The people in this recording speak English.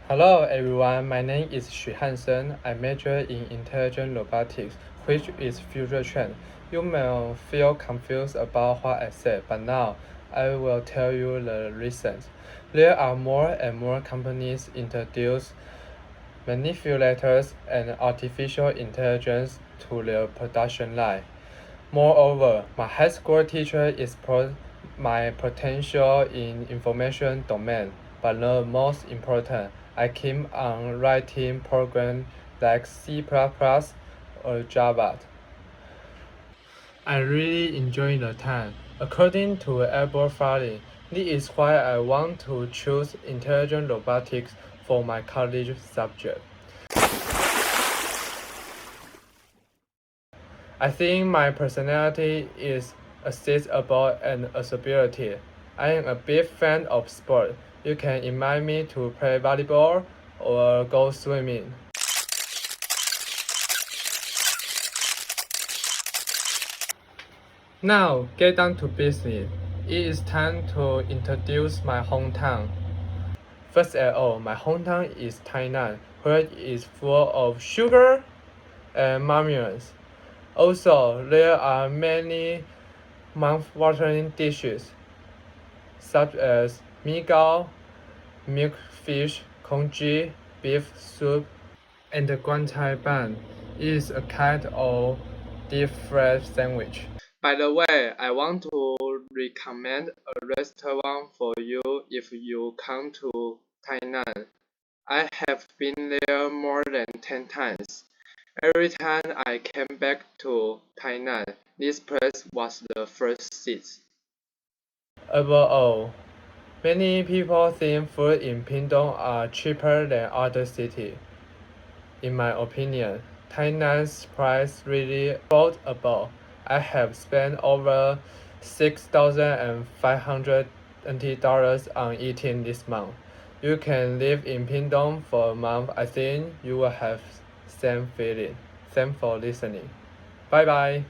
Hello everyone, my name is Shen. I major in intelligent robotics, which is future trend. You may feel confused about what I said, but now I will tell you the reasons. There are more and more companies introduce manipulators and artificial intelligence to their production line. Moreover, my high school teacher explored my potential in information domain, but the most important, I keep on writing programs like C++ or Java. I really enjoy the time. According to Albert Farley, this is why I want to choose intelligent robotics for my college subject. I think my personality is accessible and accessibility. I am a big fan of sport. You can invite me to play volleyball or go swimming. Now, get down to business. It is time to introduce my hometown. First of all, my hometown is Tainan, where it is full of sugar and marmiones. Also, there are many mouth-watering dishes, such as miao, milk fish, congee, beef soup, and the guancai ban. It is a kind of deep fried sandwich. By the way, I want to recommend a restaurant for you if you come to Tainan. I have been there more than 10 times. Every time I came back to Tainan, this place was the first seat. Overall, many people think food in Pingdong are cheaper than other cities. In my opinion, Tainan's price really affordable. I have spent over $6,500 on eating this month. You can live in Pingdong for a month. I think you will have same feeling. Thanks for listening. Bye bye.